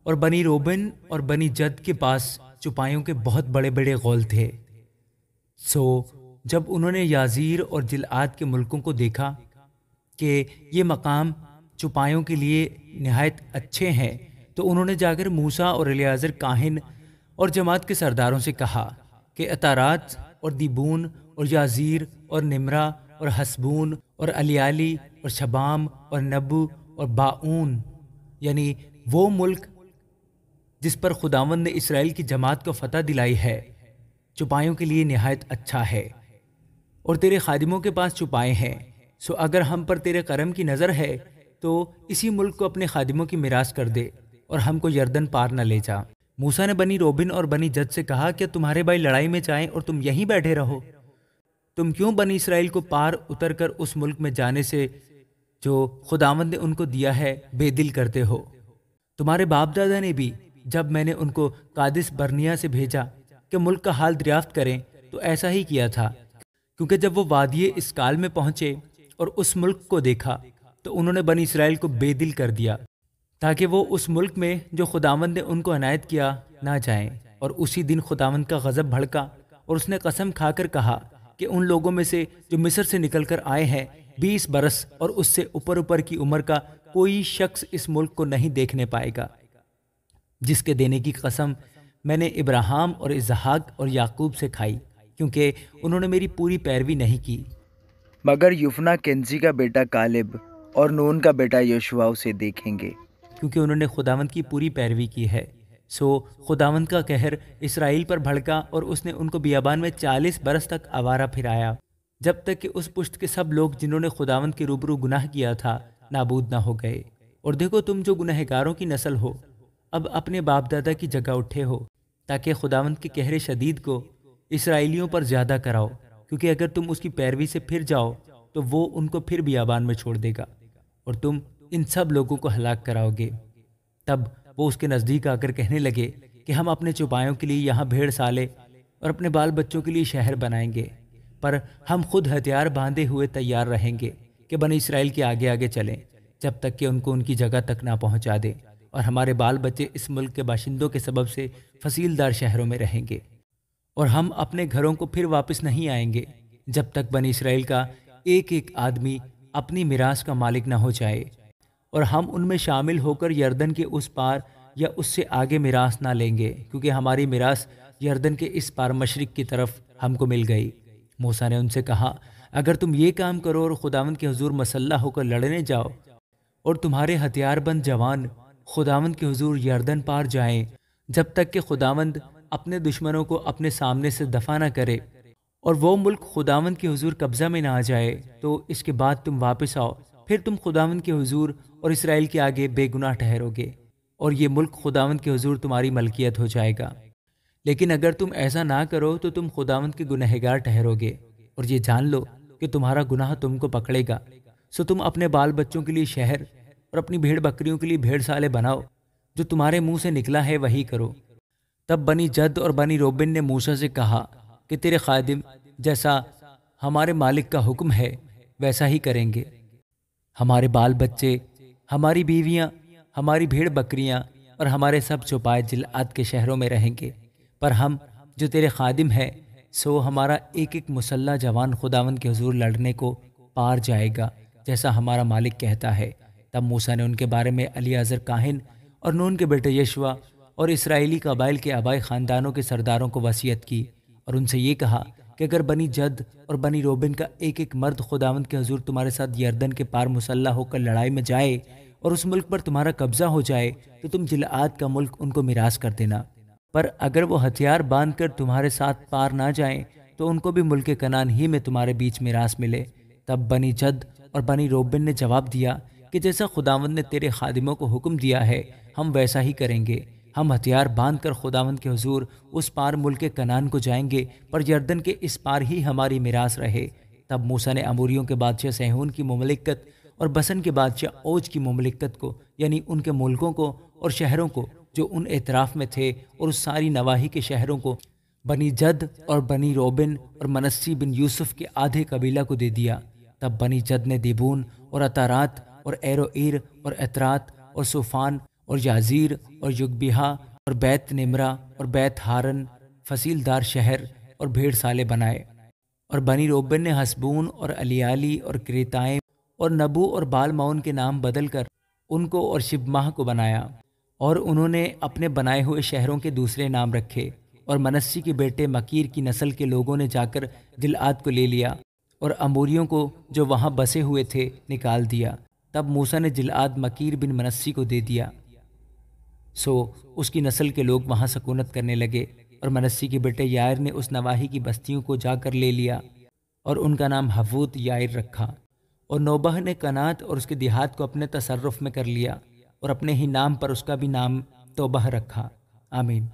اور بنی روبن اور بنی جد کے پاس چپائیوں کے بہت بڑے بڑے غول تھے۔ سو جب انہوں نے یازیر اور جلعاد کے ملکوں کو دیکھا کہ یہ مقام چپائیوں کے لیے نہایت اچھے ہیں، تو انہوں نے جا کر موسیٰ اور الیعزر کاہن اور جماعت کے سرداروں سے کہا کہ اطارات اور دیبون اور یازیر اور نمرہ اور حسبون اور الیالی اور شبام اور نبو اور باعون، یعنی وہ ملک جس پر خداوند نے اسرائیل کی جماعت کو فتح دلائی ہے، چپائیوں کے لیے نہایت اچھا ہے، اور تیرے خادموں کے پاس چپائے ہیں۔ سو اگر ہم پر تیرے کرم کی نظر ہے تو اسی ملک کو اپنے خادموں کی میراث کر دے اور ہم کو یردن پار نہ لے جا۔ موسیٰ نے بنی روبن اور بنی جد سے کہا کہ تمہارے بھائی لڑائی میں جائیں اور تم یہیں بیٹھے رہو؟ تم کیوں بنی اسرائیل کو پار اتر کر اس ملک میں جانے سے جو خداوند نے ان کو دیا ہے بے دل کرتے ہو؟ تمہارے باپ دادا نے بھی جب میں نے ان کو قادس برنیہ سے بھیجا کہ ملک کا حال دریافت کریں تو ایسا ہی کیا تھا، کیونکہ جب وہ وادی اسکال میں پہنچے اور اس ملک کو دیکھا تو انہوں نے بنی اسرائیل کو بے دل کر دیا، تاکہ وہ اس ملک میں جو خداوند نے ان کو عنایت کیا نہ جائیں۔ اور اسی دن خداوند کا غضب بھڑکا اور اس نے قسم کھا کر کہا کہ ان لوگوں میں سے جو مصر سے نکل کر آئے ہیں 20 برس اور اس سے اوپر کی عمر کا کوئی شخص اس ملک کو نہیں دیکھنے پائے گا، جس کے دینے کی قسم میں نے ابراہیم اور اسحاق اور یعقوب سے کھائی، کیونکہ انہوں نے میری پوری پیروی نہیں کی، مگر یفنا کنزی کا بیٹا کالب اور نون کا بیٹا یشوع اسے دیکھیں گے، کیونکہ انہوں نے خداوند کی پوری پیروی کی ہے۔ سو خداوند کا قہر اسرائیل پر بھڑکا اور اس نے ان کو بیابان میں 40 برس تک آوارہ پھرایا، جب تک کہ اس پشت کے سب لوگ جنہوں نے خداوند کے روبرو گناہ کیا تھا نابود نہ ہو گئے۔ اور دیکھو، تم جو گنہگاروں کی نسل ہو اب اپنے باپ دادا کی جگہ اٹھے ہو، تاکہ خداوند کے قہر شدید کو اسرائیلیوں پر زیادہ کراؤ، کیونکہ اگر تم اس کی پیروی سے پھر جاؤ تو وہ ان کو پھر بیابان میں چھوڑ دے گا اور تم ان سب لوگوں کو ہلاک کراؤ گے۔ تب وہ اس کے نزدیک آ کر کہنے لگے کہ ہم اپنے چوپایوں کے لیے یہاں بھیڑ سالے اور اپنے بال بچوں کے لیے شہر بنائیں گے، پر ہم خود ہتھیار باندھے ہوئے تیار رہیں گے کہ بنی اسرائیل کے آگے آگے چلیں، جب تک کہ ان کو ان کی جگہ تک نہ پہنچا دے، اور ہمارے بال بچے اس ملک کے باشندوں کے سبب سے فصیلدار شہروں میں رہیں گے، اور ہم اپنے گھروں کو پھر واپس نہیں آئیں گے جب تک بنی اسرائیل کا ایک ایک آدمی اپنی میراث کا مالک نہ ہو جائے، اور ہم ان میں شامل ہو کر یردن کے اس پار یا اس سے آگے میراث نہ لیں گے، کیونکہ ہماری میراث یردن کے اس پار مشرق کی طرف ہم کو مل گئی۔ موسیٰ نے ان سے کہا، اگر تم یہ کام کرو اور خداوند کے حضور مسلح ہو کر لڑنے جاؤ، اور تمہارے ہتھیار بند جوان خداوند کے حضور یردن پار جائیں، جب تک کہ خداوند اپنے دشمنوں کو اپنے سامنے سے دفع نہ کرے اور وہ ملک خداوند کے حضور قبضہ میں نہ آ جائے، تو اس کے بعد تم واپس آؤ، پھر تم خداوند کے حضور اور اسرائیل کے آگے بے گناہ ٹھہرو گے، اور یہ ملک خداوند کے حضور تمہاری ملکیت ہو جائے گا۔ لیکن اگر تم ایسا نہ کرو تو تم خداوند کے گنہگار ٹھہرو گے، اور یہ جان لو کہ تمہارا گناہ تم کو پکڑے گا۔ سو تم اپنے بال بچوں کے لیے شہر اور اپنی بھیڑ بکریوں کے لیے بھیڑ سالے بناؤ، جو تمہارے منہ سے نکلا ہے وہی کرو۔ تب بنی جد اور بنی روبن نے موسیٰ سے کہا کہ تیرے خادم جیسا ہمارے مالک کا حکم ہے ویسا ہی کریں گے، ہمارے بال بچے، ہماری بیویاں، ہماری بھیڑ بکریاں اور ہمارے سب چوپائے جلعاد کے شہروں میں رہیں گے، پر ہم جو تیرے خادم ہیں سو ہمارا ایک ایک مسلح جوان خداوند کے حضور لڑنے کو پار جائے گا، جیسا ہمارا مالک کہتا ہے۔ تب موسیٰ نے ان کے بارے میں الیعزر کاہن اور نون کے بیٹے یشوع اور اسرائیلی قبائل کے آبائی خاندانوں کے سرداروں کو وصیت کی، اور ان سے یہ کہا کہ اگر بنی جد اور بنی روبن کا ایک ایک مرد خداوند کے حضور تمہارے ساتھ یردن کے پار مسلح ہو کر لڑائی میں جائے اور اس ملک پر تمہارا قبضہ ہو جائے تو تم جلعاد کا ملک ان کو میراث کر دینا، پر اگر وہ ہتھیار باندھ کر تمہارے ساتھ پار نہ جائیں تو ان کو بھی ملک کنعان ہی میں تمہارے بیچ میراث ملے۔ تب بنی جد اور بنی روبن نے جواب دیا کہ جیسا خداوند نے تیرے خادموں کو حکم دیا ہے ہم ویسا ہی کریں گے، ہم ہتھیار باندھ کر خداوند کے حضور اس پار ملک کنعان کو جائیں گے، پر یردن کے اس پار ہی ہماری میراث رہے۔ تب موسیٰ نے اموریوں کے بادشاہ سیہون کی مملکت اور بسن کے بادشاہ اوج کی مملکت کو، یعنی ان کے ملکوں کو اور شہروں کو جو ان اطراف میں تھے، اور اس ساری نواحی کے شہروں کو بنی جد اور بنی روبن اور منسی بن یوسف کے آدھے قبیلہ کو دے دیا۔ تب بنی جد نے دیبون اور اطارات اور ایرو ایر اور اطرات اور صوفان اور یازیر اور یگبیہا اور بیت نمرہ اور بیت ہارن فصیل دار شہر اور بھیڑ سالے بنائے۔ اور بنی روبن نے حسبون اور الیالی اور کریتائم اور نبو اور بال معون کے نام بدل کر ان کو اور شبماہ کو بنایا، اور انہوں نے اپنے بنائے ہوئے شہروں کے دوسرے نام رکھے۔ اور منسی کے بیٹے مکیر کی نسل کے لوگوں نے جا کر گلعاد کو لے لیا اور اموریوں کو جو وہاں بسے ہوئے تھے نکال دیا۔ تب موسیٰ نے گلعاد مکیر بن منسی کو دے دیا، سو اس کی نسل کے لوگ وہاں سکونت کرنے لگے۔ اور منسی کے بیٹے یائر نے اس نواحی کی بستیوں کو جا کر لے لیا اور ان کا نام حوت یائر رکھا۔ اور نوبہ نے کنات اور اس کے دیہات کو اپنے تصرف میں کر لیا، اور اپنے ہی نام پر اس کا بھی نام توبہ رکھا۔ آمین۔